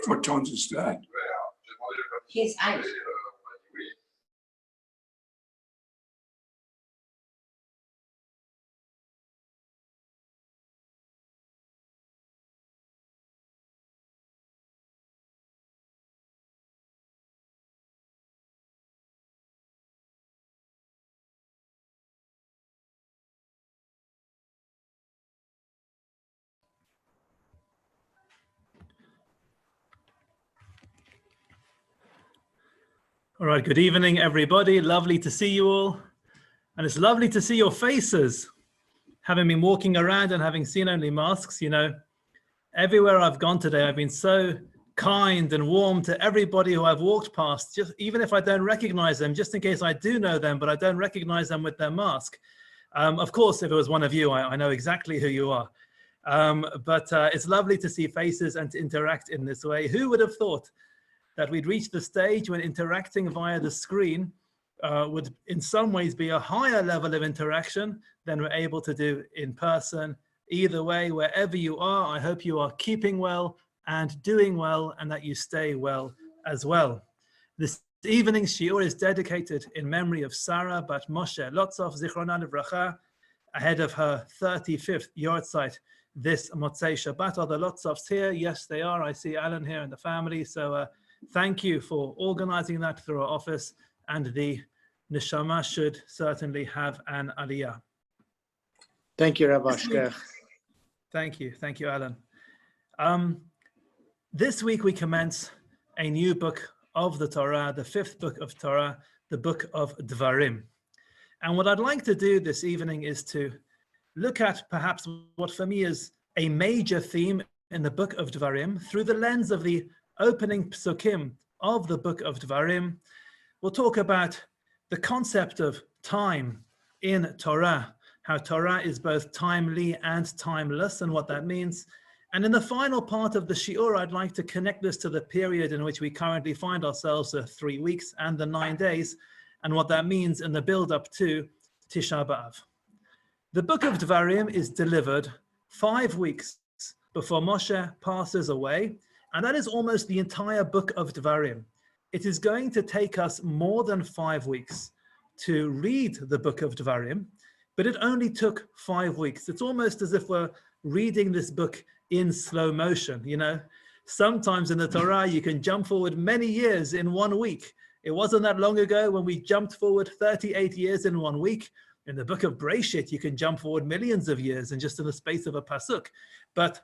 What tones is that? His eyes. All right, good evening, everybody. Lovely to see you all. And it's lovely to see your faces. Having been walking around and having seen only masks, you know, everywhere I've gone today, I've been so kind and warm to everybody who I've walked past, just even if I don't recognize them, just in case I do know them, but I don't recognize them with their mask. Of course, if it was one of you, I know exactly who you are. But it's lovely to see faces and to interact in this way. Who would have thought that we'd reach the stage when interacting via the screen would in some ways be a higher level of interaction than we're able to do in person. Either way, wherever you are, I hope you are keeping well and doing well, and that you stay well as well. This evening's shiur is dedicated in memory of Sarah Bat Moshe Lotzov, Zichrona Livracha, ahead of her 35th yahrzeit this Motzei Shabbat. Are the Lotzovs here? Yes, they are. I see Alan here and the family. So thank you for organizing that through our office, and the neshama should certainly have an aliyah. Thank you, Rabbi Shkech. Thank you, Alan. This week we commence a new book of the Torah, the fifth book of Torah, the book of Dvarim. And what I'd like to do this evening is to look at perhaps what for me is a major theme in the book of Dvarim through the lens of the opening psukim of the book of Dvarim. We'll talk about the concept of time in Torah, how Torah is both timely and timeless, and what that means. And in the final part of the shiur, I'd like to connect this to the period in which we currently find ourselves, the 3 weeks and the 9 days, and what that means in the build-up to Tisha B'Av. The book of Dvarim is delivered 5 weeks before Moshe passes away, and that is almost the entire book of Dvarim. It is going to take us more than 5 weeks to read the book of Dvarim, but it only took 5 weeks. It's almost as if we're reading this book in slow motion, you know. Sometimes in the Torah, you can jump forward many years in 1 week. It wasn't that long ago when we jumped forward 38 years in 1 week. In the book of Breshit, you can jump forward millions of years in just in the space of a pasuk. But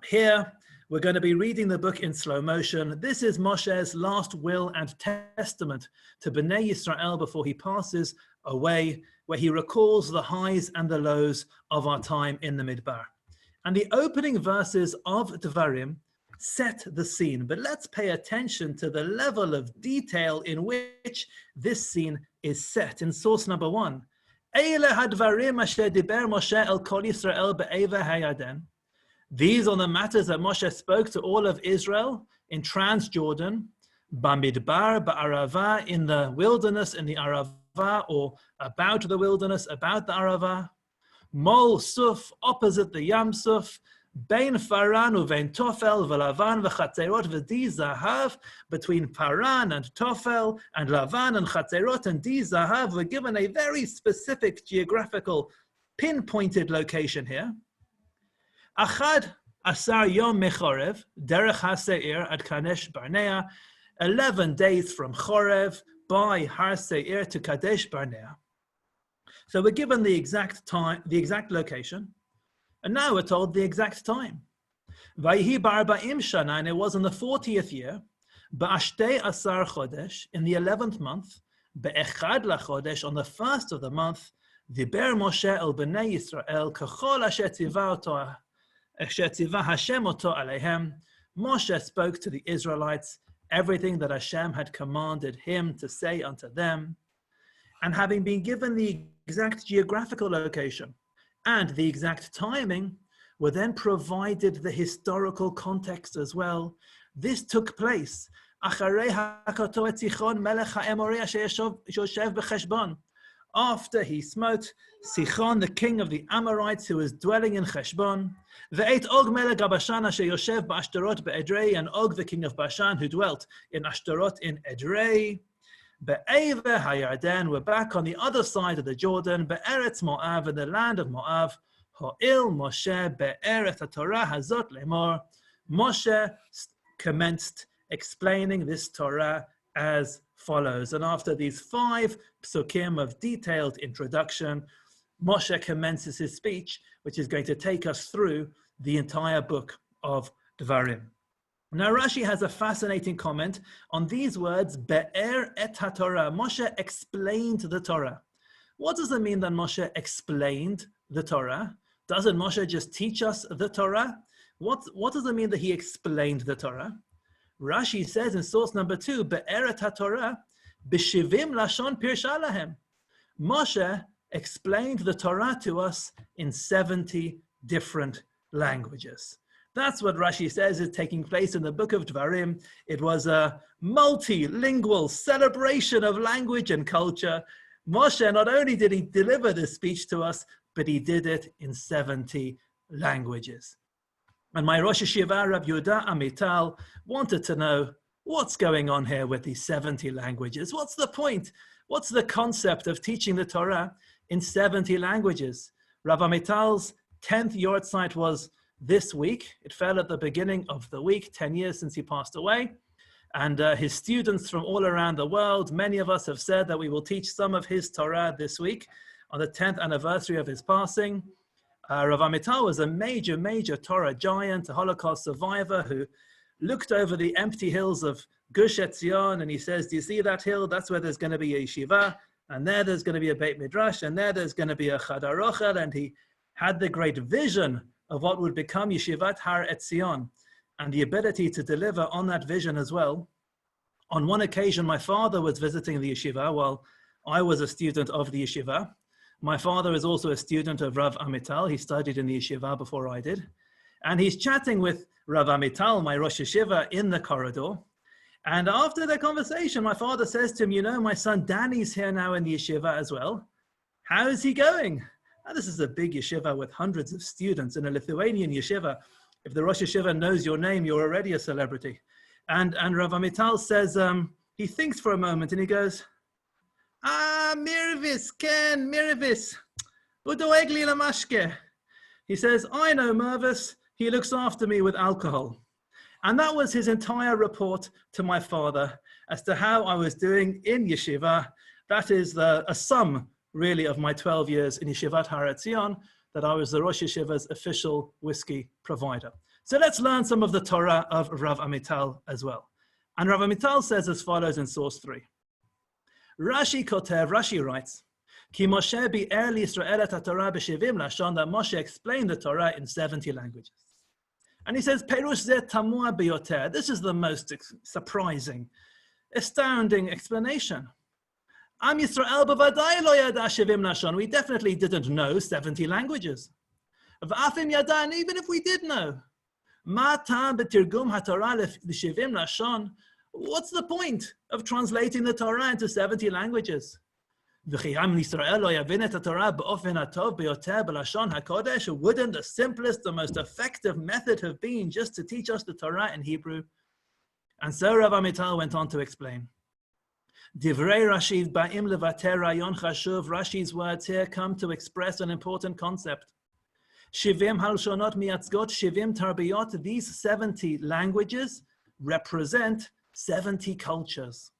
here, we're going to be reading the book in slow motion. This is Moshe's last will and testament to Bnei Yisrael before he passes away, where he recalls the highs and the lows of our time in the Midbar. And the opening verses of Dvarim set the scene, but let's pay attention to the level of detail in which this scene is set. In source number 1, Eile hadvarim asher diber Moshe el kol Yisrael be'eva hayaden. These are the matters that Moshe spoke to all of Israel in Transjordan, Bamidbar, Ba'arava, in the wilderness, in the Arava, or about the wilderness, about the Arava. Mol Suf, opposite the Yam Suf, Bein Faran uvein Tofel, V'Lavan v'Chatzerot v'Di Zahav, between Paran and Tofel, and Lavan and Chatzerot and Di Zahav. We're given a very specific geographical pinpointed location here. Achad Asar Yom Mechorev, Derech HaSeir at Kadesh Barnea, 11 days from Chorev by Har Seir to Kadesh Barnea. So we're given the exact time, the exact location, and now we're told the exact time. Vayhi ba'arba'im shana, and it was in the 40th year, ba'ashtei asar chodesh, in the 11th month, be'echad lachodesh, on the 1st of the month, diber Moshe el b'nei Yisrael, kachol asher tzivah Hashem oto aleihem. Moshe spoke to the Israelites everything that Hashem had commanded him to say unto them. And having been given the exact geographical location and the exact timing, were then provided the historical context as well. This took place after he smote Sichon, the king of the Amorites, who was dwelling in Heshbon, Ve'et Og melech Bashan asher yoshev ba'Ashtarot be'Edrei, and Og, the king of Bashan, who dwelt in Ashtarot in Edrei, Be'ever HaYarden, we're back on the other side of the Jordan, Be'eretz Moav, in the land of Moav, Ho'il Moshe be'eret HaTorah hazot lemor. Moshe commenced explaining this Torah as follows. And after these 5 psukim of detailed introduction, Moshe commences his speech, which is going to take us through the entire book of Dvarim. Now, Rashi has a fascinating comment on these words, Be'er et HaTorah. Moshe explained the Torah. What does it mean that Moshe explained the Torah? Doesn't Moshe just teach us the Torah? What does it mean that he explained the Torah? Rashi says in source number 2, Be'er et HaTorah, B'shivim lashon pirsha lahem. Moshe explained the Torah to us in 70 different languages. That's what Rashi says is taking place in the book of Dvarim. It was a multilingual celebration of language and culture. Moshe, not only did he deliver this speech to us, but he did it in 70 languages. And my Rosh Yeshiva, Rav Yehuda Amital, wanted to know what's going on here with these 70 languages. What's the point? What's the concept of teaching the Torah in 70 languages? Rav Amital's 10th yortzeit was this week. It fell at the beginning of the week, 10 years since he passed away. And his students from all around the world, many of us have said that we will teach some of his Torah this week on the 10th anniversary of his passing. Rav Amital was a major Torah giant, a Holocaust survivor who looked over the empty hills of Gush Etzion, and he says, do you see that hill? That's where there's going to be a yeshiva, and there's going to be a Beit Midrash, and there's going to be a Chadar Ochel, and he had the great vision of what would become Yeshivat Har Etzion, and the ability to deliver on that vision as well. On one occasion, my father was visiting the yeshiva while I was a student of the yeshiva. My father is also a student of Rav Amital. He studied in the yeshiva before I did. And he's chatting with Rav Amital, my Rosh Yeshiva, in the corridor. And after the conversation, my father says to him, you know, my son Danny's here now in the yeshiva as well. How is he going? Now, this is a big yeshiva with hundreds of students in a Lithuanian yeshiva. If the Rosh Yeshiva knows your name, you're already a celebrity. And Rav Amital says, he thinks for a moment and he goes, Mirvis, Ken, Mirvis, Udoegli Lamashke. He says, I know Mervis, he looks after me with alcohol. And that was his entire report to my father as to how I was doing in yeshiva. That is a sum, really, of my 12 years in Yeshivat Har Etzion, that I was the Rosh Yeshiva's official whiskey provider. So let's learn some of the Torah of Rav Amital as well. And Rav Amital says as follows in source 3. Rashi writes, Ki Moshe bi'er liYisrael et haTorah b'shivim lashon, that Moshe explained the Torah in 70 languages. And he says, Perush zeh tamua biyoter. This is the most surprising, astounding explanation. Am Yisrael b'vadai lo yada shivim lashon. We definitely didn't know 70 languages. V'afim yada, and even if we did know, ma ta'am b'tirgum haTorah l'shivim lashon. What's the point of translating the Torah into 70 languages? Wouldn't the simplest, the most effective method have been just to teach us the Torah in Hebrew? And so Rav Amital went on to explain. Rashi's words here come to express an important concept. Shivim halshonot miyatzgot shivim tarbiyot. These 70 languages represent 70 cultures.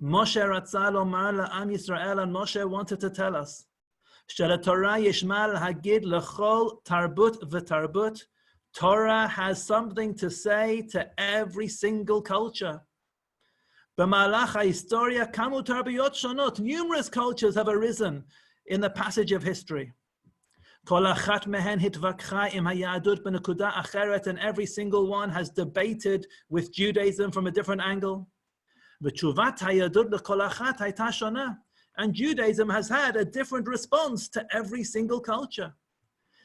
Moshe Ratzal Omar la'am Yisrael, and Moshe wanted to tell us, Shel Torah yishmal hagid lechol tarbut v'tarbut. Torah has something to say to every single culture. B'malach ha'historia kamu tarbiyot shonot. Numerous cultures have arisen in the passage of history. Kol achat mehen hitvakcha im hayadut b'nekuda acheret, and every single one has debated with Judaism from a different angle. V'tshuvat hayadut l'kol achat hayta shona, and Judaism has had a different response to every single culture.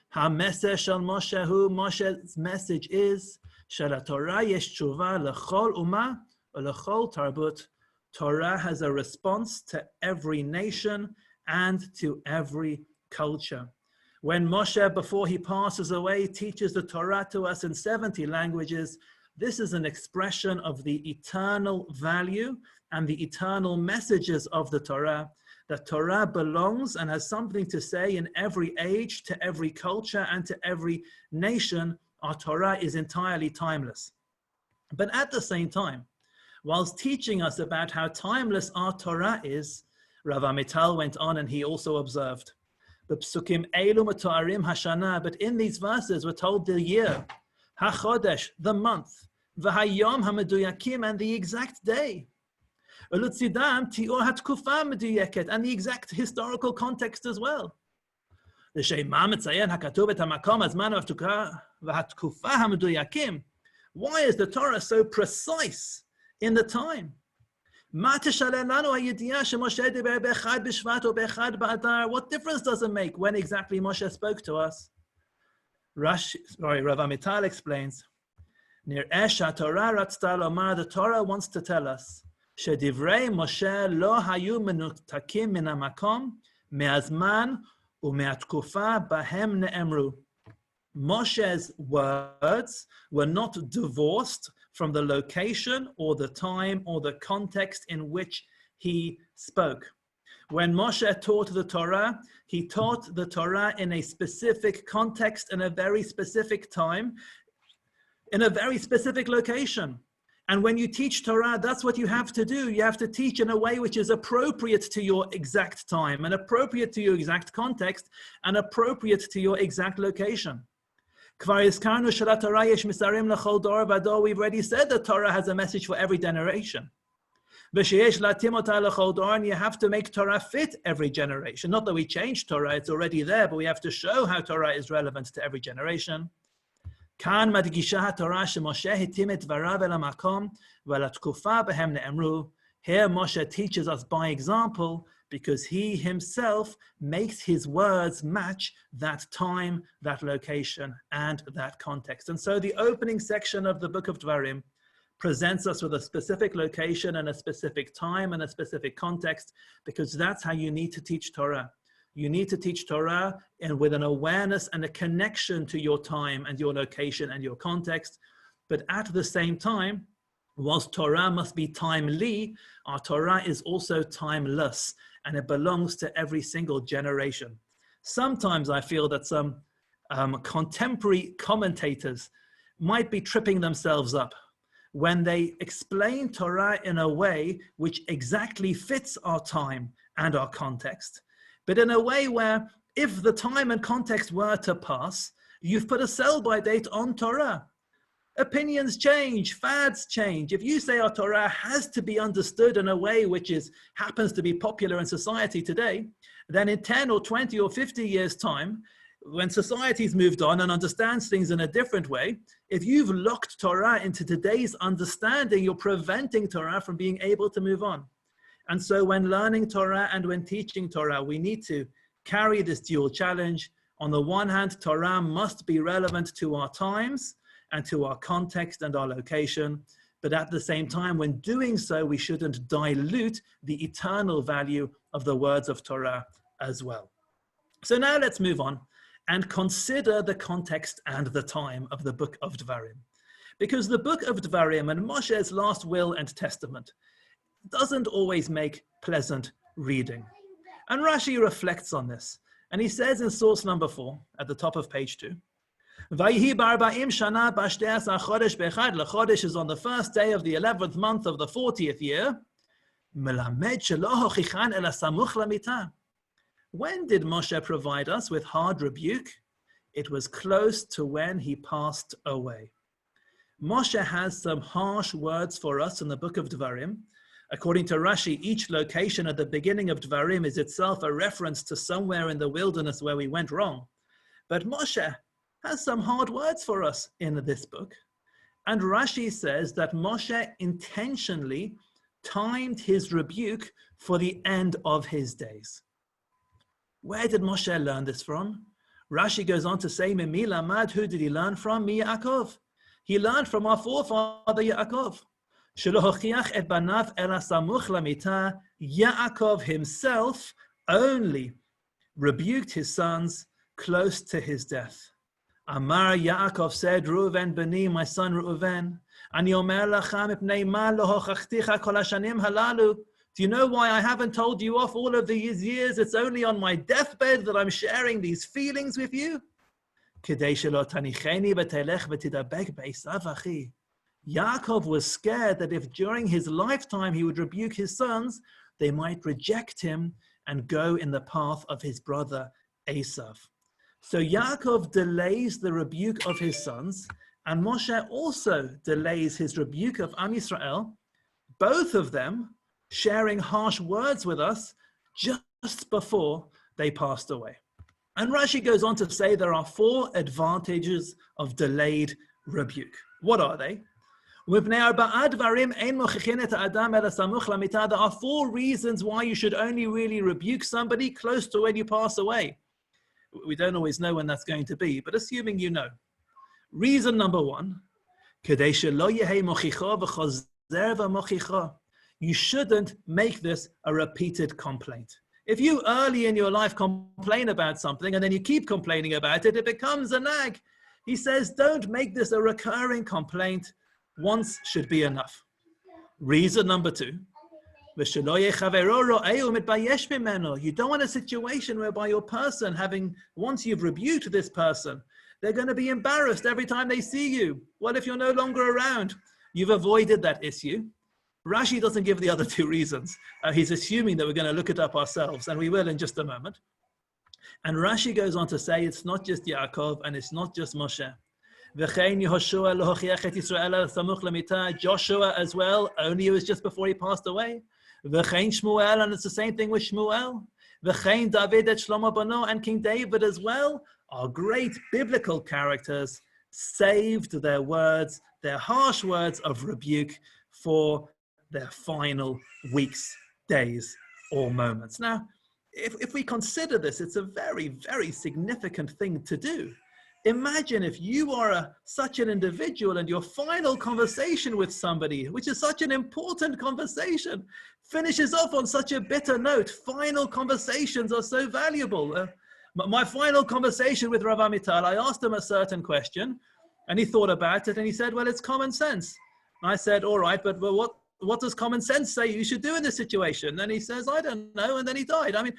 Ha-meseh shel Moshe hu, Moshe's message is, shel Torah yesh tshuva l'chol umah u'l'chol tarbut. Torah has a response to every nation and to every culture. When Moshe, before he passes away, teaches the Torah to us in 70 languages, this is an expression of the eternal value and the eternal messages of the Torah, that Torah belongs and has something to say in every age, to every culture, and to every nation. Our Torah is entirely timeless. But at the same time, whilst teaching us about how timeless our Torah is, Rav Amital went on and he also observed, but in these verses we're told the year, HaChodesh, the month, V'hayom HaMeduyakim, and the exact day, U'lutzidam Ti'or HaTkufa Meduyeket, and the exact historical context as well. L'shema metzayen HaKatuv et HaMakom Hazman V'Hatkufa HaMeduyakim. Why is the Torah so precise in the time? What difference does it make when exactly Moshe spoke to us? Rav Amital explains, the Torah wants to tell us shedivrei Moshe lo hayu menutakim min hamakom me'azman u'me'atkufa bahem ne'emru. Moshe's words were not divorced from the location or the time or the context in which he spoke. When Moshe taught the Torah, he taught the Torah in a specific context, in a very specific time, in a very specific location. And when you teach Torah, that's what you have to do. You have to teach in a way which is appropriate to your exact time, and appropriate to your exact context, and appropriate to your exact location. We've already said that Torah has a message for every generation. And you have to make Torah fit every generation. Not that we change Torah, it's already there, but we have to show how Torah is relevant to every generation. Here Moshe teaches us by example, because he himself makes his words match that time, that location, and that context. And so the opening section of the book of Dvarim presents us with a specific location and a specific time and a specific context, because that's how you need to teach Torah. You need to teach Torah with an awareness and a connection to your time and your location and your context. But at the same time, whilst Torah must be timely, our Torah is also timeless, and it belongs to every single generation. Sometimes I feel that some contemporary commentators might be tripping themselves up when they explain Torah in a way which exactly fits our time and our context, but in a way where if the time and context were to pass, you've put a sell-by date on Torah. Opinions change, fads change. If you say our Torah has to be understood in a way which happens to be popular in society today, then in 10 or 20 or 50 years' time, when society's moved on and understands things in a different way, if you've locked Torah into today's understanding, you're preventing Torah from being able to move on. And so when learning Torah and when teaching Torah, we need to carry this dual challenge. On the one hand, Torah must be relevant to our times and to our context and our location. But at the same time, when doing so, we shouldn't dilute the eternal value of the words of Torah as well. So now let's move on and consider the context and the time of the book of Dvarim. Because the book of Dvarim and Moshe's last will and testament doesn't always make pleasant reading. And Rashi reflects on this. And he says in source number 4, at the top of page 2, Vayhi b'arba'im shana b'ashteas ha'chodesh b'echad. L'chodesh is on the first day of the 11th month of the 40th year. Melamed shelo hochichan ela samuch lamita. When did Moshe provide us with hard rebuke? It was close to when he passed away. Moshe has some harsh words for us in the book of Dvarim. According to Rashi, each location at the beginning of Dvarim is itself a reference to somewhere in the wilderness where we went wrong. But Moshe has some hard words for us in this book. And Rashi says that Moshe intentionally timed his rebuke for the end of his days. Where did Moshe learn this from? Rashi goes on to say, Mimi lamad, who did he learn from? Mi Yaakov. He learned from our forefather Yaakov. Shelo hochiach et banav ela samuch lamita. Yaakov himself only rebuked his sons close to his death. Amar Yaakov said, Reuven bani, my son Reuven, ani omer lacha mipnei ma lo hochachticha kol hashanim halalu. Do you know why I haven't told you off all of these years? It's only on my deathbed that I'm sharing these feelings with you. Kedei shelo tanicheni v'telech v'tidabek be'esav achi. Yaakov was scared that if during his lifetime he would rebuke his sons, they might reject him and go in the path of his brother Esav. So Yaakov delays the rebuke of his sons, and Moshe also delays his rebuke of Am Yisrael, both of them sharing harsh words with us just before they passed away. And Rashi goes on to say there are 4 advantages of delayed rebuke. What are they? There are 4 reasons why you should only really rebuke somebody close to when you pass away. We don't always know when that's going to be, but assuming you know. Reason number 1, you shouldn't make this a repeated complaint. If you early in your life complain about something and then you keep complaining about it, it becomes a nag. He says, don't make this a recurring complaint. Once should be enough. Reason number 2, you don't want a situation whereby your person, once you've rebuked this person, they're going to be embarrassed every time they see you. What if you're no longer around? You've avoided that issue. Rashi doesn't give the other 2 reasons. He's assuming that we're going to look it up ourselves, and we will in just a moment. And Rashi goes on to say it's not just Yaakov and it's not just Moshe. Joshua as well, only it was just before he passed away. Shmuel, and it's the same thing with Shmuel. David et Shlomo Bano, and King David as well are great biblical characters, saved their words, their harsh words of rebuke for their final weeks, days, or moments. Now, if we consider this, it's a very, very significant thing to do. Imagine if you are such an individual and your final conversation with somebody, which is such an important conversation, finishes off on such a bitter note. Final conversations are so valuable. My final conversation with Rav Amital, I asked him a certain question and he thought about it and he said, well, it's common sense. And I said, all right, but what does common sense say you should do in this situation? And he says, I don't know. And then he died. I mean,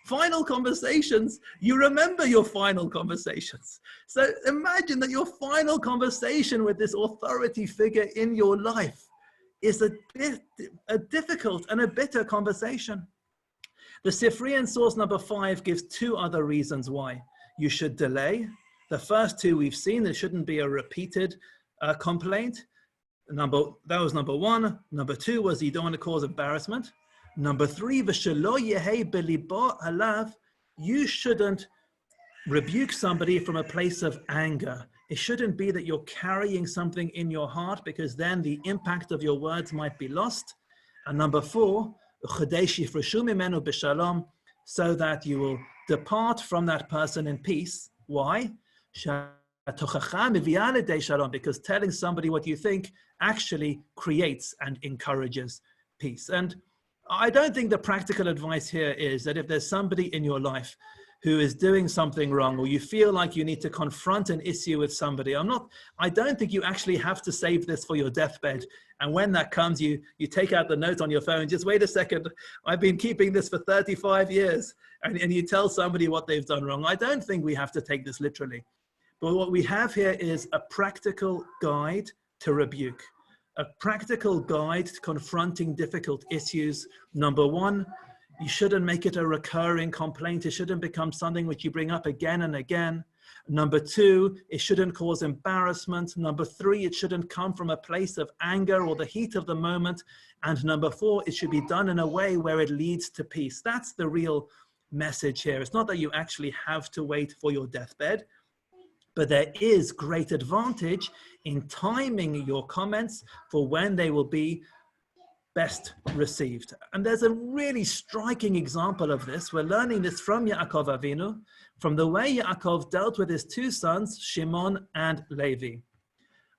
final conversations, you remember your final conversations. So imagine that your final conversation with this authority figure in your life is a difficult and a bitter conversation. The Sifrian source number 5 gives 2 other reasons why you should delay. The first 2 we've seen, there shouldn't be a repeated complaint. That was number 1. Number 2 was you don't want to cause embarrassment. Number 3, you shouldn't rebuke somebody from a place of anger. It shouldn't be that you're carrying something in your heart, because then the impact of your words might be lost. And number 4, so that you will depart from that person in peace. Why? Because telling somebody what you think actually creates and encourages peace. And I don't think the practical advice here is that if there's somebody in your life who is doing something wrong, or you feel like you need to confront an issue with somebody, I don't think you actually have to save this for your deathbed. And when that comes, you take out the note on your phone, just wait a second, I've been keeping this for 35 years, and you tell somebody what they've done wrong. I don't think we have to take this literally. But what we have here is a practical guide to rebuke, a practical guide to confronting difficult issues. Number 1, you shouldn't make it a recurring complaint. It shouldn't become something which you bring up again and again. Number 2, it shouldn't cause embarrassment. Number 3, it shouldn't come from a place of anger or the heat of the moment. And number 4, it should be done in a way where it leads to peace. That's the real message here. It's not that you actually have to wait for your deathbed, but there is great advantage in timing your comments for when they will be best received. And there's a really striking example of this. We're learning this from Yaakov Avinu, from the way Yaakov dealt with his 2 sons, Shimon and Levi.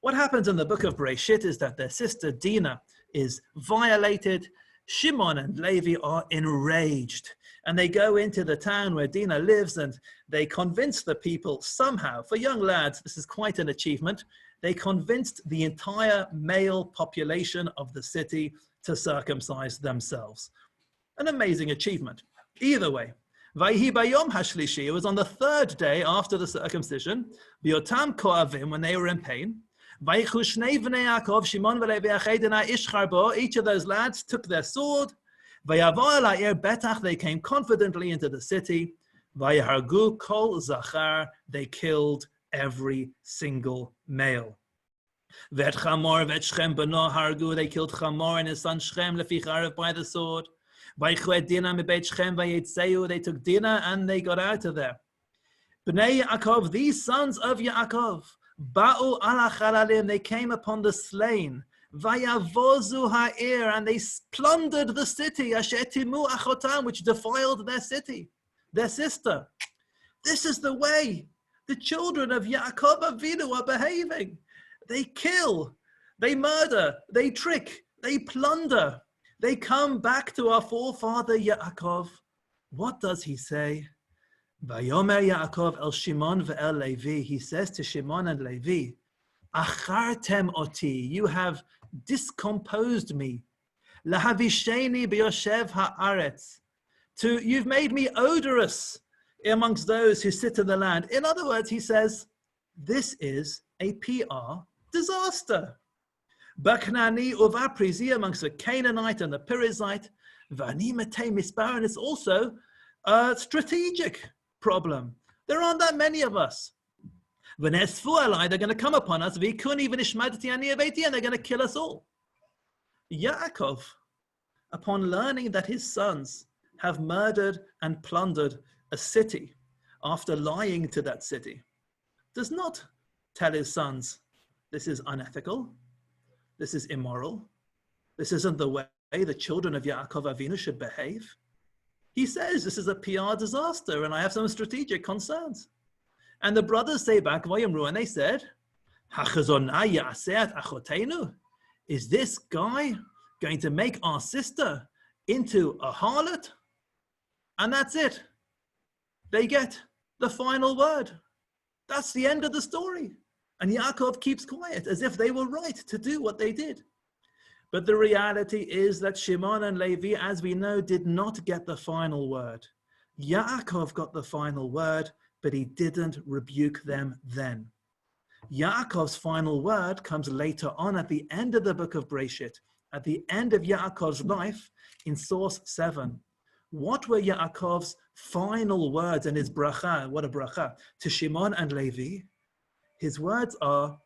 What happens in the book of Bereshit is that their sister Dinah is violated. Shimon and Levi are enraged, and they go into the town where Dinah lives, and they convince the people somehow. For young lads, this is quite an achievement. They convinced the entire male population of the city to circumcise themselves. An amazing achievement. Either way, Vayhi bayom hashlishi, it was on the third day after the circumcision, biotam koavim, when they were in pain. Vaychu shnei vnei Yaakov, Shimon v'Levi achedina ishchar bo, each of those lads took their sword. Vayavo el ha'ir betach, they came confidently into the city. Vayahargu kol zachar, they killed every single male. Vet Chamor, vet Shchem beno hargu, they killed Chamor and his son Shchem lefi charev by the sword. Vaychu Dinah mibeit Shchem vayetzeu, they took Dinah and they got out of there. Bnei Yaakov, these sons of Yaakov, ba'u ala chalalim, they came upon the slain. Vayavozu ha'ir, and they plundered the city, asher timu achotam, which defiled their city, their sister. This is the way the children of Yaakov Avinu are behaving. They kill, they murder, they trick, they plunder. They come back to our forefather Yaakov. What does he say? Vayomer Yaakov el Shimon ve'el Levi. He says to Shimon and Levi, Achartem oti, you have discomposed me. Lahavisheni b'yoshev ha'aretz. You've made me odorous amongst those who sit in the land. In other words, he says, this is a PR disaster. Baknani uvaprizi, amongst the Canaanite and the Perizzite. Vani matei mispar, and it's also a strategic problem. There aren't that many of us. V'nesfu alai, they're going to come upon us. V'ikuni v'nishmadati ani aveiti, and they're going to kill us all. Yaakov, upon learning that his sons have murdered and plundered a city after lying to that city, does not tell his sons, this is unethical, this is immoral, this isn't the way the children of Yaakov Avinu should behave. He says, this is a PR disaster and I have some strategic concerns. And the brothers say back, Vayamru, and they said, is this guy going to make our sister into a harlot? And that's it. They get the final word. That's the end of the story. And Yaakov keeps quiet as if they were right to do what they did. But the reality is that Shimon and Levi, as we know, did not get the final word. Yaakov got the final word, but he didn't rebuke them then. Yaakov's final word comes later on at the end of the book of Breshit, at the end of Yaakov's life in source 7. What were Yaakov's final words and his bracha? What a bracha to Shimon and Levi. His words are,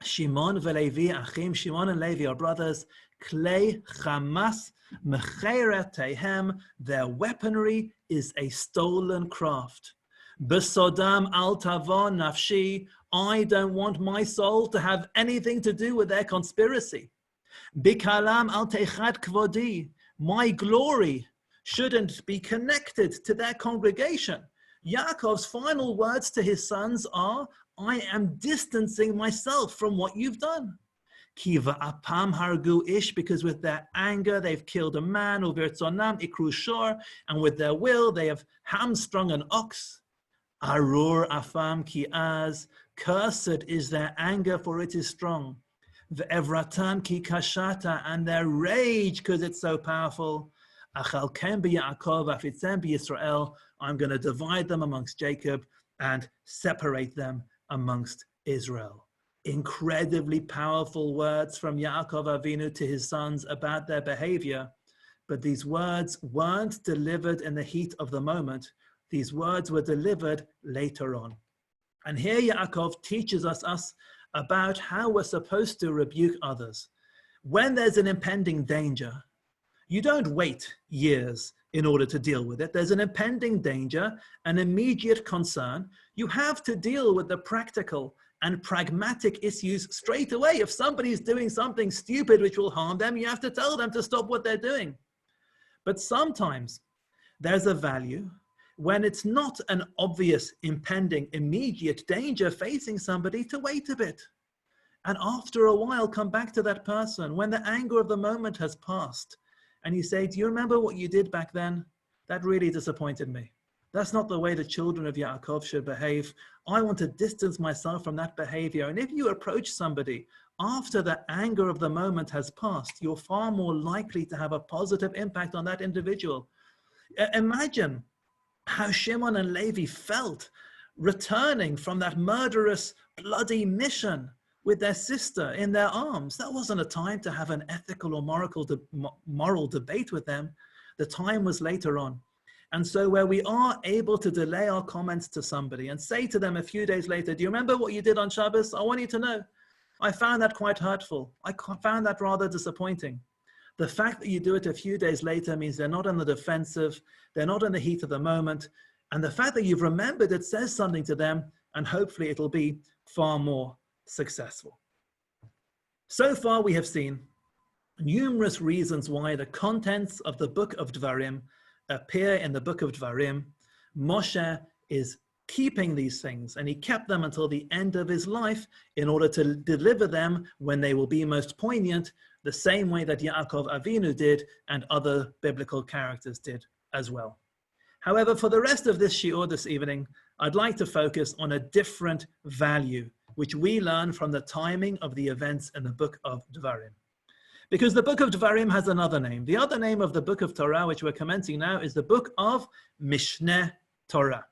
Shimon veLevi achim, Shimon and Levi are brothers, klei chamas mecheretehem, their weaponry is a stolen craft. Besodam al tavon nafshi, I don't want my soul to have anything to do with their conspiracy. Bikalam al techad kvodi, my glory shouldn't be connected to their congregation. Yaakov's final words to his sons are, I am distancing myself from what you've done. Kiva apam hargu ish, because with their anger they've killed a man, uvirtzonam ikru shor, and with their will they have hamstrung an ox. Arur afam ki az, cursed is their anger, for it is strong. Ve'evratam ki kashata, and their rage, because it's so powerful. Achal kem b'Yaakov afitzem b'Yisrael, I'm going to divide them amongst Jacob and separate them amongst Israel. Incredibly powerful words from Yaakov Avinu to his sons about their behavior, but these words weren't delivered in the heat of the moment. These words were delivered later on. And here Yaakov teaches us about how we're supposed to rebuke others. When there's an impending danger, you don't wait years in order to deal with it. There's an impending danger, an immediate concern. You have to deal with the practical and pragmatic issues straight away. If somebody's doing something stupid which will harm them, you have to tell them to stop what they're doing. But sometimes there's a value when it's not an obvious, impending, immediate danger facing somebody, to wait a bit. And after a while, come back to that person when the anger of the moment has passed, and you say, do you remember what you did back then? That really disappointed me. That's not the way the children of Yaakov should behave. I want to distance myself from that behavior. And if you approach somebody after the anger of the moment has passed, you're far more likely to have a positive impact on that individual. Imagine how Shimon and Levi felt returning from that murderous, bloody mission with their sister in their arms. That wasn't a time to have an ethical or moral debate with them. The time was later on. And so where we are able to delay our comments to somebody and say to them a few days later, do you remember what you did on Shabbos? I want you to know, I found that quite hurtful. I found that rather disappointing. The fact that you do it a few days later means they're not on the defensive, they're not in the heat of the moment. And the fact that you've remembered it says something to them, and hopefully it'll be far more successful. So far we have seen numerous reasons why the contents of the book of Dvarim appear in the book of Dvarim. Moshe is keeping these things, and he kept them until the end of his life in order to deliver them when they will be most poignant, the same way that Yaakov Avinu did and other biblical characters did as well. However, for the rest of this shiur this evening, I'd like to focus on a different value, which we learn from the timing of the events in the book of Dvarim. Because the book of Dvarim has another name. The other name of the book of Torah, which we're commencing now, is the book of Mishneh Torah.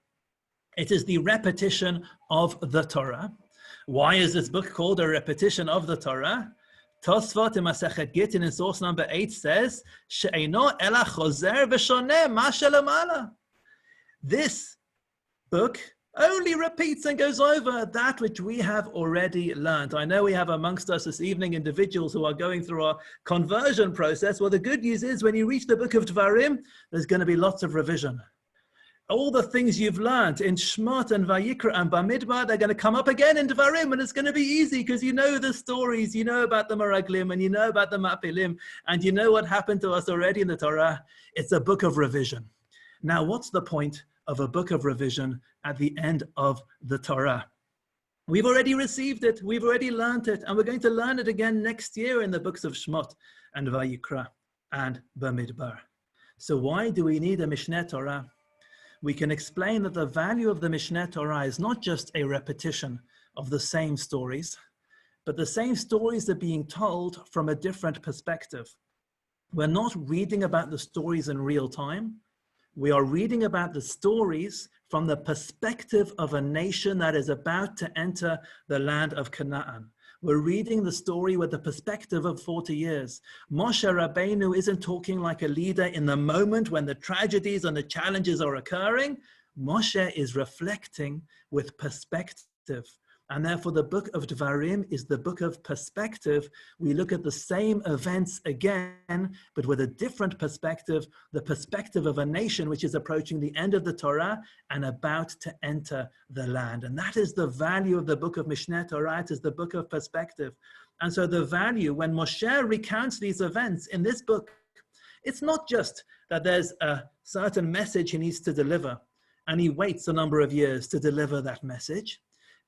It is the repetition of the Torah. Why is this book called a repetition of the Torah? Tosfot in Masechet Gittin in source number 8 says, She'eino ela chozer v'shoneh ma shelemala. This book only repeats and goes over that which we have already learned. I know we have amongst us this evening individuals who are going through our conversion process. Well, the good news is when you reach the book of Dvarim, there's going to be lots of revision. All the things you've learned in Shmot and Vayikra and Bamidbar, they're going to come up again in Dvarim, and it's going to be easy because you know the stories, you know about the Meraglim, and you know about the Mapilim, and you know what happened to us already in the Torah. It's a book of revision. Now, what's the point of a book of revision at the end of the Torah? We've already received it, we've already learned it, and we're going to learn it again next year in the books of Shmot and Vayikra and Bamidbar. So why do we need a Mishneh Torah? We can explain that the value of the Mishneh Torah is not just a repetition of the same stories, but the same stories are being told from a different perspective. We're not reading about the stories in real time. We are reading about the stories from the perspective of a nation that is about to enter the land of Canaan. We're reading the story with the perspective of 40 years. Moshe Rabbeinu isn't talking like a leader in the moment when the tragedies and the challenges are occurring. Moshe is reflecting with perspective. And therefore the book of Dvarim is the book of perspective. We look at the same events again, but with a different perspective, the perspective of a nation which is approaching the end of the Torah and about to enter the land. And that is the value of the book of Mishneh Torah. It is the book of perspective. And so the value, when Moshe recounts these events in this book, it's not just that there's a certain message he needs to deliver, and he waits a number of years to deliver that message,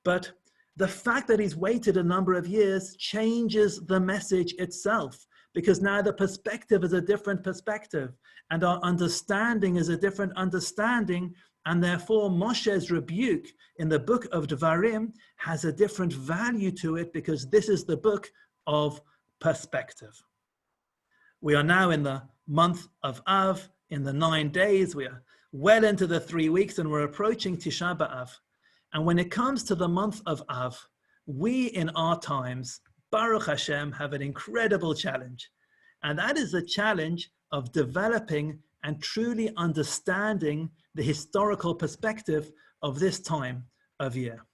but the fact that he's waited a number of years changes the message itself, because now the perspective is a different perspective and our understanding is a different understanding, and therefore Moshe's rebuke in the book of Dvarim has a different value to it because this is the book of perspective. We are now in the month of Av, in the 9 days. We are well into the 3 weeks and we're approaching Tisha B'Av. And when it comes to the month of Av, we in our times, Baruch Hashem, have an incredible challenge. And that is the challenge of developing and truly understanding the historical perspective of this time of year.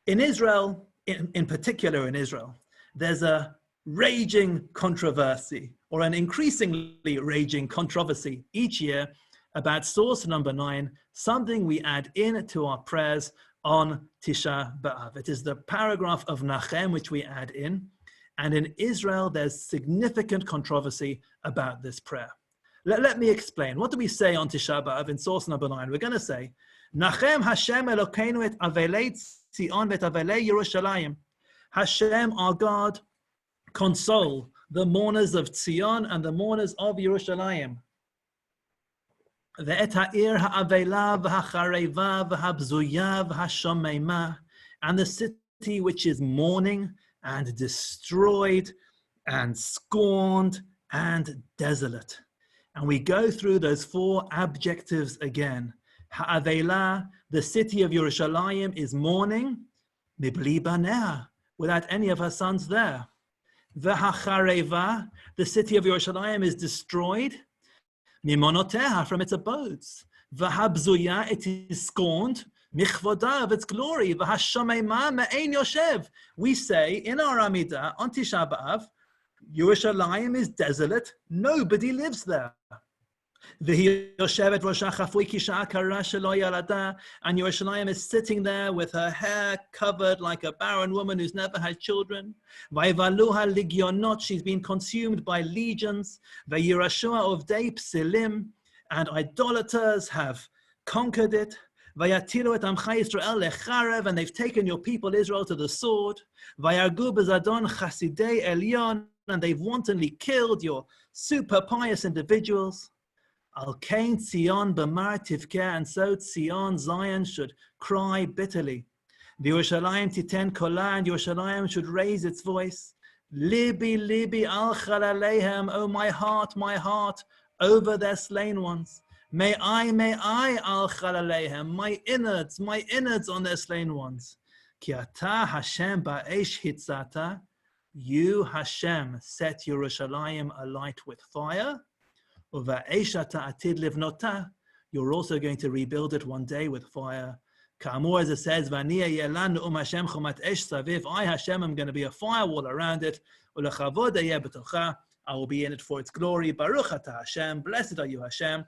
In Israel, in particular in Israel, there's a raging controversy, or an increasingly raging controversy each year about source number 9, something we add in to our prayers on Tisha B'Av. It is the paragraph of Nachem which we add in. And in Israel, there's significant controversy about this prayer. Let me explain. What do we say on Tisha B'Av in source number 9? We're going to say, Nachem Hashem Elokeinu et avelei Tzion v'et avelei Yerushalayim. Hashem, our God, console the mourners of Zion and the mourners of Yerushalayim. ואת העיר האבלה והחרבה והבזויה והשוממה, and the city which is mourning and destroyed and scorned and desolate. And we go through those four adjectives again. Ha'avela, the city of Yerushalayim is mourning, mibli banea, without any of her sons there. V'hachareva, the city of Yerushalayim is destroyed, mimonoteha, from its abodes. V'habzuya, it is scorned, michvoda, of its glory. V'hashomema me'ein yoshev. We say in our Amidah on Tisha B'Av, Yerushalayim is desolate, nobody lives there. And Yerushalayim is sitting there with her hair covered like a barren woman who's never had children. She's been consumed by legions. Of psilim, and idolaters have conquered it. And they've taken your people Israel to the sword. And they've wantonly killed your super pious individuals. Al Kain Tzion B'mar Tivkeh, and so Tzion, Zion, should cry bitterly. V'Yerushalayim Titen Kola, and Yerushalayim should raise its voice. Libi, Libi al Chalaleihem, oh my heart, over their slain ones. May I al Chalaleihem, my innards on their slain ones. Ki ata Hashem ba'esh hitzata, you Hashem set Yerushalayim alight with fire. You're also going to rebuild it one day with fire. As it says, I Hashem am going to be a firewall around it. I will be in it for its glory. Baruch atah Hashem, blessed are you Hashem,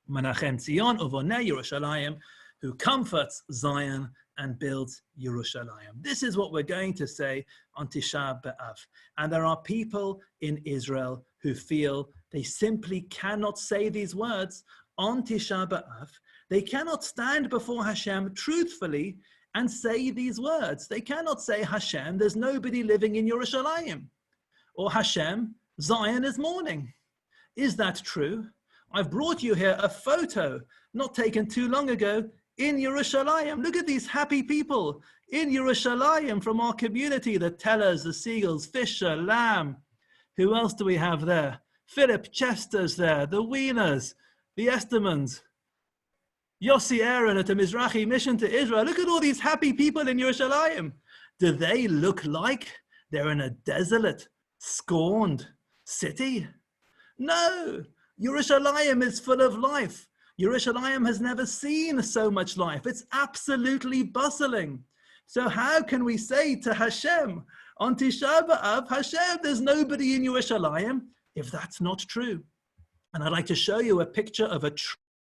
Menachem Tzion uvoneh Yerushalayim, who comforts Zion and builds Yerushalayim. This is what we're going to say on Tisha B'Av. And there are people in Israel who feel they simply cannot say these words on Tisha B'Av. They cannot stand before Hashem truthfully and say these words. They cannot say, Hashem, there's nobody living in Yerushalayim. Or Hashem, Zion is mourning. Is that true? I've brought you here a photo not taken too long ago in Yerushalayim. Look at these happy people in Yerushalayim from our community, the tellers, the seagulls, Fisher, Lamb. Who else do we have there? Philip Chester's there, the Wieners, the Estemans, Yossi Aaron at the Mizrahi mission to Israel. Look at all these happy people in Yerushalayim. Do they look like they're in a desolate, scorned city? No, Yerushalayim is full of life. Yerushalayim has never seen so much life. It's absolutely bustling. So how can we say to Hashem on Tisha B'Av, Hashem, there's nobody in Yerushalayim, if that's not true? And I'd like to show you a picture of a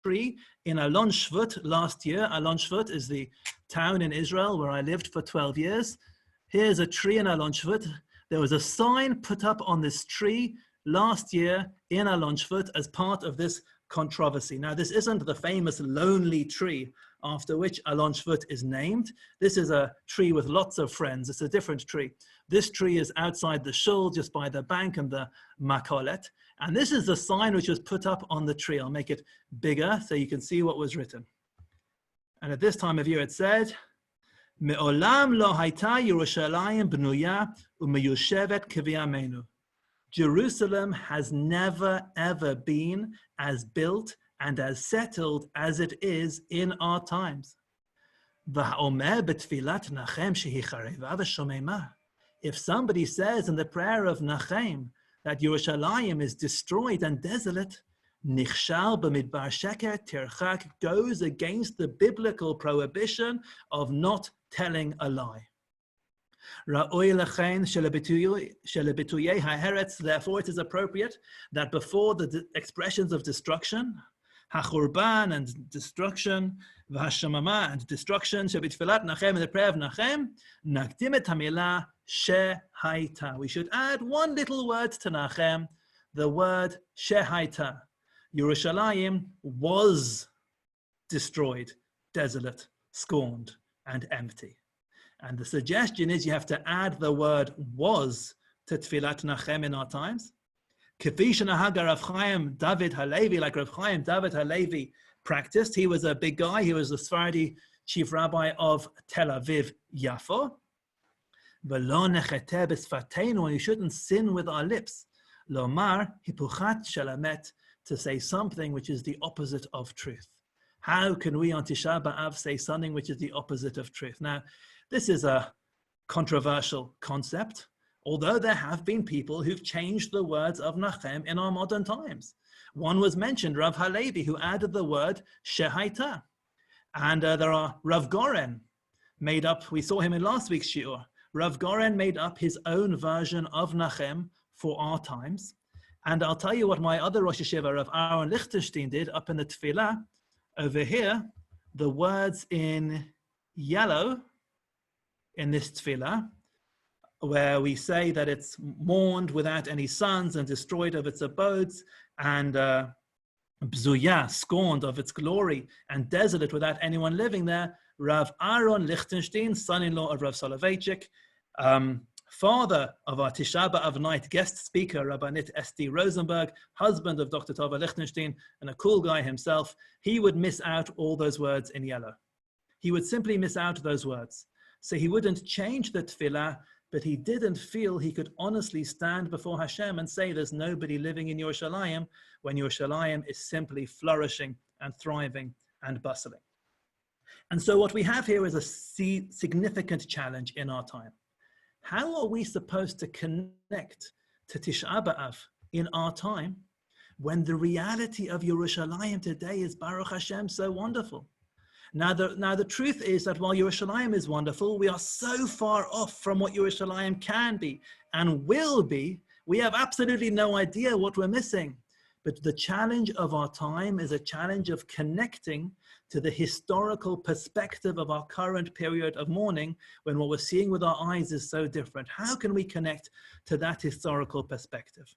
tree in Alon Shvut last year. Alon Shvut is the town in Israel where I lived for 12 years. Here's a tree in Alon Shvut. There was a sign put up on this tree last year in Alon Shvut as part of this controversy. Now, this isn't the famous lonely tree after which Alon Shvut is named. This is a tree with lots of friends. It's a different tree. This tree is outside the shul, just by the bank and the makolet. And this is the sign which was put up on the tree. I'll make it bigger so you can see what was written. And at this time of year it said, Me'olam lo hayta Yerushalayim b'nuya u'meyushevet k'v'yameinu. Jerusalem has never, ever been as built and as settled as it is in our times. If somebody says in the prayer of Nachem that Yerushalayim is destroyed and desolate, Nichshal b'midbar sheker tirchak, goes against the biblical prohibition of not telling a lie. Therefore, it is appropriate that before the expressions of destruction, hachurban and destruction, v'hashamama and destruction, shebitfilat Nachem, in the prayer of Nachem, nakdim et hamilah shehaita. We should add one little word to Nachem, the word shehaita. Yerushalayim was destroyed, desolate, scorned, and empty. And the suggestion is you have to add the word was to Tfilat Nachem in our times? K'fi shenahaga Rav Chaim David Halevi, like Rav Chaim David Halevi practiced. He was a big guy. He was the Sephardi chief rabbi of Tel Aviv, Yafo. V'lo necheteh b'sfatenu, and you shouldn't sin with our lips. Lomar hipuchat shel hamet, to say something which is the opposite of truth. How can we on Tisha B'Av say something which is the opposite of truth? Now, this is a controversial concept, although there have been people who've changed the words of Nachem in our modern times. One was mentioned, Rav Halevi, who added the word shehaita. And there are Rav Goren, made up, we saw him in last week's shiur. Rav Goren made up his own version of Nachem for our times. And I'll tell you what my other Rosh Hashiva, Rav Aaron Lichtenstein, did up in the Tefillah. Over here, the words in yellow in this Tefillah, where we say that it's mourned without any sons and destroyed of its abodes, and bzuya, scorned of its glory, and desolate without anyone living there. Rav Aaron Lichtenstein, son-in-law of Rav Soloveitchik, father of our Tisha B'Av night guest speaker, Rabbanit Esti Rosenberg, husband of Dr. Tova Lichtenstein, and a cool guy himself, he would miss out all those words in yellow. He would simply miss out those words. So he wouldn't change the tefillah, but he didn't feel he could honestly stand before Hashem and say there's nobody living in Yerushalayim when Yerushalayim is simply flourishing and thriving and bustling. And so what we have here is a significant challenge in our time. How are we supposed to connect to Tisha B'Av in our time when the reality of Yerushalayim today is Baruch Hashem so wonderful? Now the truth is that while Yerushalayim is wonderful, we are so far off from what Yerushalayim can be and will be, we have absolutely no idea what we're missing. But the challenge of our time is a challenge of connecting to the historical perspective of our current period of mourning, when what we're seeing with our eyes is so different. How can we connect to that historical perspective?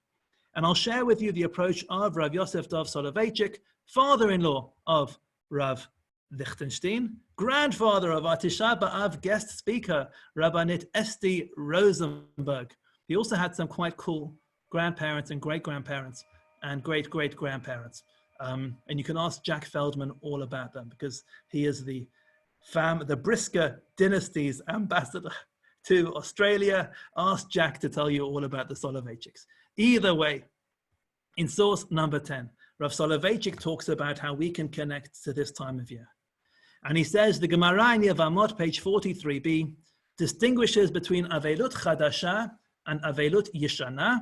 And I'll share with you the approach of Rav Yosef Dov Soloveitchik, father-in-law of Rav Lichtenstein, grandfather of our Tisha B'Av guest speaker, Rabbanit Esti Rosenberg. He also had some quite cool grandparents and great-grandparents and great-great-grandparents. And you can ask Jack Feldman all about them, because he is the Brisker dynasty's ambassador to Australia. Ask Jack to tell you all about the Soloveitchiks. Either way, in source number 10, Rav Soloveitchik talks about how we can connect to this time of year. And he says the Gemara in Yevamot, page 43b, distinguishes between Avelut Chadasha and Avelut Yeshana,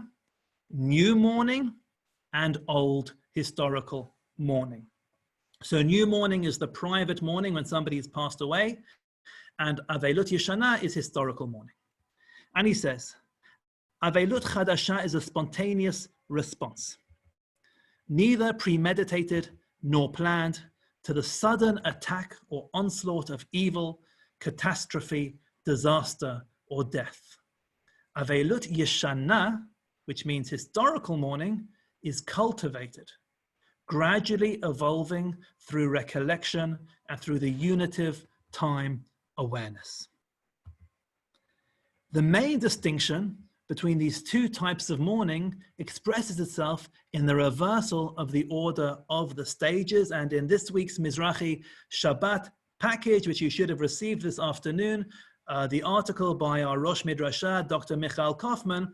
new mourning and old historical mourning. So new mourning is the private mourning when somebody has passed away, and Avelut Yeshana is historical mourning. And he says, Avelut Chadasha is a spontaneous response, neither premeditated nor planned, to the sudden attack or onslaught of evil, catastrophe, disaster, or death. Avelut Yeshana, which means historical mourning, is cultivated, gradually evolving through recollection and through the unitive time awareness. The main distinction between these two types of mourning expresses itself in the reversal of the order of the stages. And in this week's Mizrahi Shabbat package, which you should have received this afternoon, the article by our Rosh Midrashah, Dr. Michael Kaufman,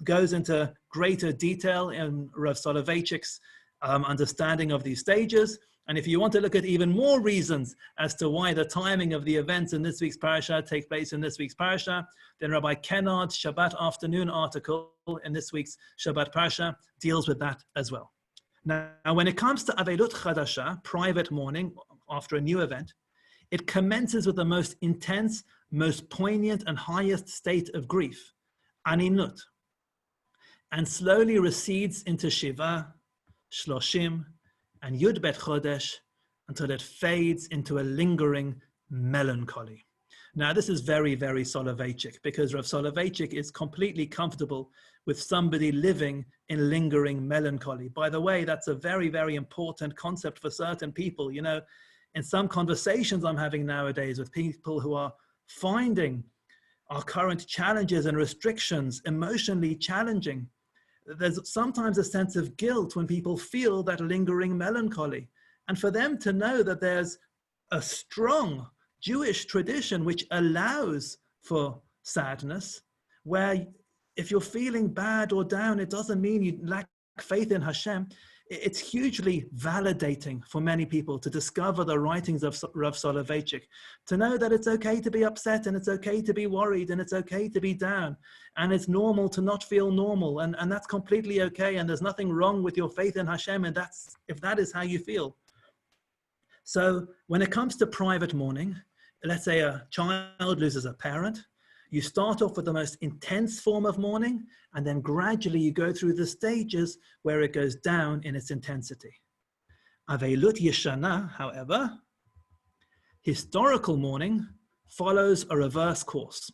goes into greater detail in Rav Soloveitchik's understanding of these stages. And if you want to look at even more reasons as to why the timing of the events in this week's parasha take place in this week's parasha, then Rabbi Kennard's Shabbat afternoon article in this week's Shabbat parasha deals with that as well. Now, when it comes to Avelut Chadasha, private mourning after a new event, it commences with the most intense, most poignant and highest state of grief, aninut, and slowly recedes into Shiva, Shloshim, and Yud Bet Chodesh until it fades into a lingering melancholy. Now, this is very, very Soloveitchik, because Rav Soloveitchik is completely comfortable with somebody living in lingering melancholy. By the way, that's a very, very important concept for certain people. You know, in some conversations I'm having nowadays with people who are finding our current challenges and restrictions emotionally challenging. There's sometimes a sense of guilt when people feel that lingering melancholy. And for them to know that there's a strong Jewish tradition which allows for sadness, where if you're feeling bad or down, it doesn't mean you lack faith in Hashem. It's hugely validating for many people to discover the writings of Rav Soloveitchik, to know that it's okay to be upset and it's okay to be worried and it's okay to be down and it's normal to not feel normal, and that's completely okay, and there's nothing wrong with your faith in Hashem, and that's if that is how you feel. So when it comes to private mourning, let's say a child loses a parent, you start off with the most intense form of mourning, and then gradually you go through the stages where it goes down in its intensity. Aveilut Yeshana, however, historical mourning, follows a reverse course.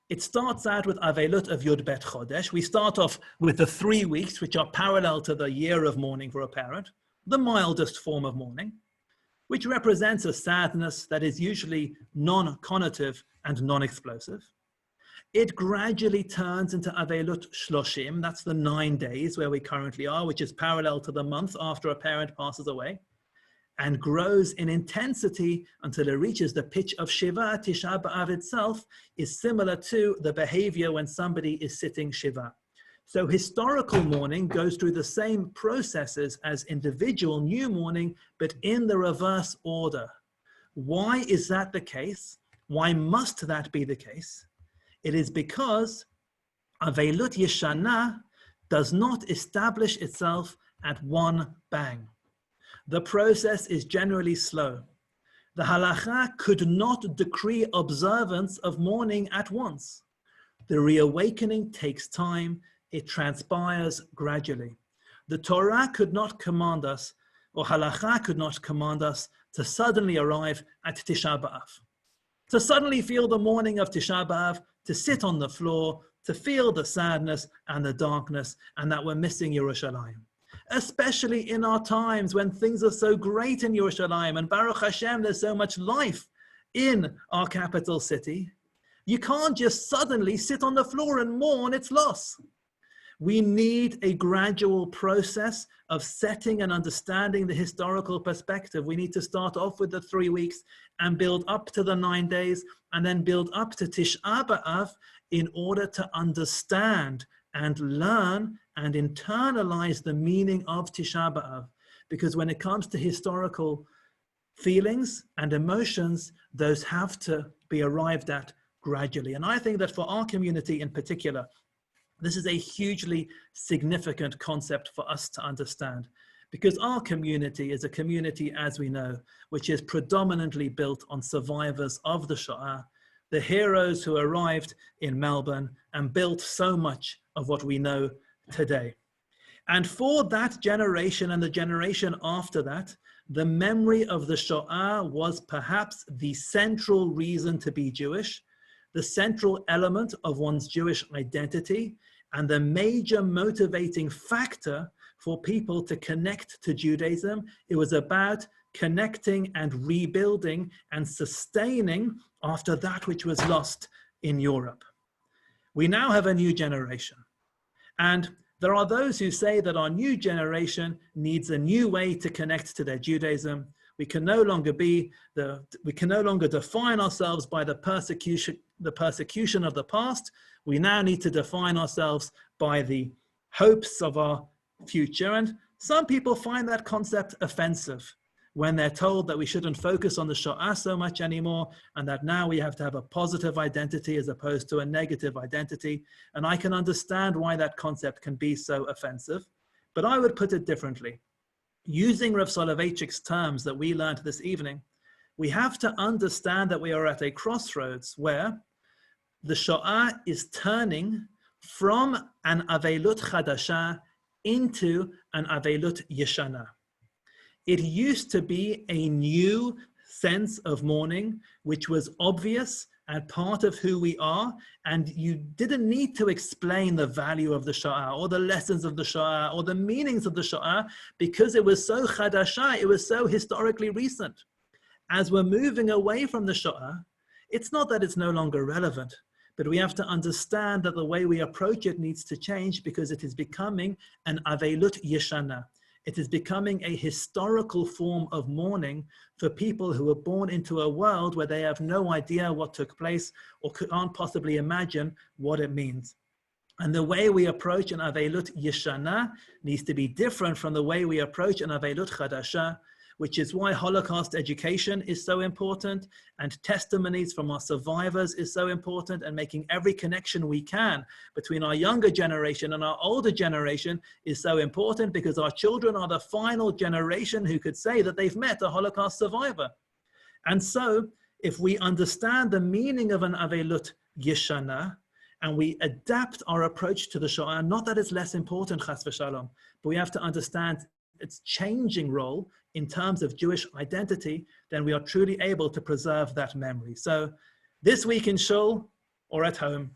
It starts out with Aveilut of Yud Bet Chodesh. We start off with the 3 weeks, which are parallel to the year of mourning for a parent, the mildest form of mourning, which represents a sadness that is usually non-connotative and non-explosive. It gradually turns into Aveilut Shloshim, that's the 9 days where we currently are, which is parallel to the month after a parent passes away, and grows in intensity until it reaches the pitch of Shiva. Tisha B'Av itself is similar to the behavior when somebody is sitting Shiva. So historical mourning goes through the same processes as individual new mourning, but in the reverse order. Why is that the case? Why must that be the case? It is because Aveilut Yeshana does not establish itself at one bang. The process is generally slow. The halacha could not decree observance of mourning at once. The reawakening takes time. It transpires gradually. The Torah could not command us, or halacha could not command us, to suddenly arrive at Tisha B'Av, to suddenly feel the mourning of Tisha B'Av, to sit on the floor, to feel the sadness and the darkness, and that we're missing Yerushalayim. Especially in our times when things are so great in Yerushalayim, and Baruch Hashem, there's so much life in our capital city. You can't just suddenly sit on the floor and mourn its loss. We need a gradual process of setting and understanding the historical perspective. We need to start off with the 3 weeks and build up to the 9 days, and then build up to Tisha B'Av in order to understand and learn and internalize the meaning of Tisha B'Av. Because when it comes to historical feelings and emotions, those have to be arrived at gradually. And I think that for our community in particular, this is a hugely significant concept for us to understand, because our community is a community, as we know, which is predominantly built on survivors of the Shoah, the heroes who arrived in Melbourne and built so much of what we know today. And for that generation and the generation after that, the memory of the Shoah was perhaps the central reason to be Jewish, the central element of one's Jewish identity, and the major motivating factor for people to connect to Judaism. It was about connecting and rebuilding and sustaining after that which was lost in Europe. We now have a new generation. And there are those who say that our new generation needs a new way to connect to their Judaism. We can no longer define ourselves by the persecution of the past. We now need to define ourselves by the hopes of our future. And some people find that concept offensive when they're told that we shouldn't focus on the Shoah so much anymore, and that now we have to have a positive identity as opposed to a negative identity. And I can understand why that concept can be so offensive, but I would put it differently. Using Rav Soloveitchik's terms that we learned this evening, we have to understand that we are at a crossroads where the Shoah is turning from an Aveilut Chadasha into an Aveilut Yeshana. It used to be a new sense of mourning, which was obvious and part of who we are, and you didn't need to explain the value of the Shoah or the lessons of the Shoah or the meanings of the Shoah, because it was so Chadasha, it was so historically recent. As we're moving away from the Shoah, it's not that it's no longer relevant, But we have to understand that the way we approach it needs to change because it is becoming an Avelut Yeshana. It is becoming a historical form of mourning for people who were born into a world where they have no idea what took place or can't possibly imagine what it means. And the way we approach an Avelut Yeshana needs to be different from the way we approach an Avelut Chadasha, which is why Holocaust education is so important and testimonies from our survivors is so important, and making every connection we can between our younger generation and our older generation is so important, because our children are the final generation who could say that they've met a Holocaust survivor. And so if we understand the meaning of an Avelut Yeshana, and we adapt our approach to the Shoah, not that it's less important, chas v'shalom, but we have to understand its changing role in terms of Jewish identity, then we are truly able to preserve that memory. So this week in Shul or at home,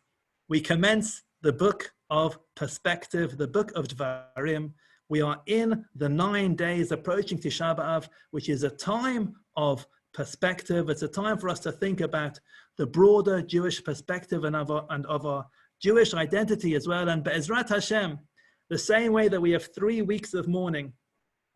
we commence the book of perspective, the book of Dvarim. We are in the 9 days approaching Tisha B'Av, which is a time of perspective. It's a time for us to think about the broader Jewish perspective and of our Jewish identity as well. And Be'ezrat Hashem, the same way that we have 3 weeks of mourning,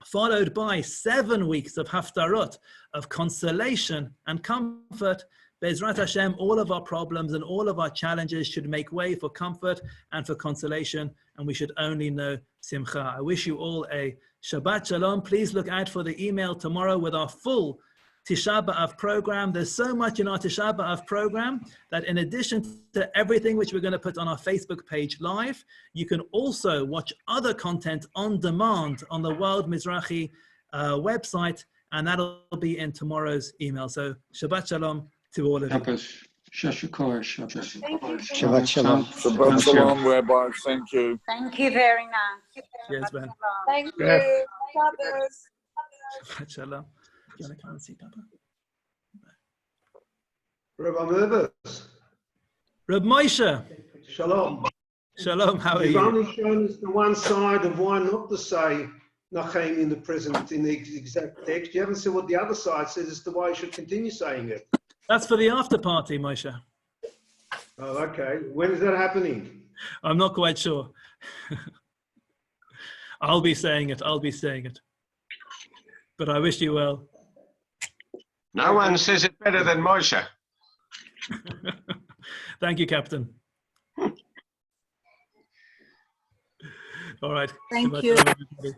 followed by 7 weeks of haftarot, of consolation and comfort, Be'ezrat Hashem, all of our problems and all of our challenges should make way for comfort and for consolation, and we should only know simcha. I wish you all a Shabbat Shalom. Please look out for the email tomorrow with our full Tisha B'Av program. There's so much in our Tisha B'Av program that in addition to everything which we're going to put on our Facebook page live, you can also watch other content on demand on the World Mizrahi website, and that'll be in tomorrow's email. So Shabbat Shalom to all of you. Shabbat Shalom. Shabbat Shalom, Rabbi. Thank you. Thank you very much. Cheers, Ben. Thank you. Shabbos. Shabbat Shalom. Do you want to come and see Papa? Rabbi Mervis. Reb Moshe. Shalom. Shalom, how are You've you? only shown us the one side of why not to say Nachem in the present in the exact text. You haven't said what the other side says as to why you should continue saying it. That's for the after party, Moshe. Oh, okay. When is that happening? I'm not quite sure. I'll be saying it. But I wish you well. No one says it better than Moshe. Thank you, Captain. All right. Thank you. Shabbat shalom, everybody.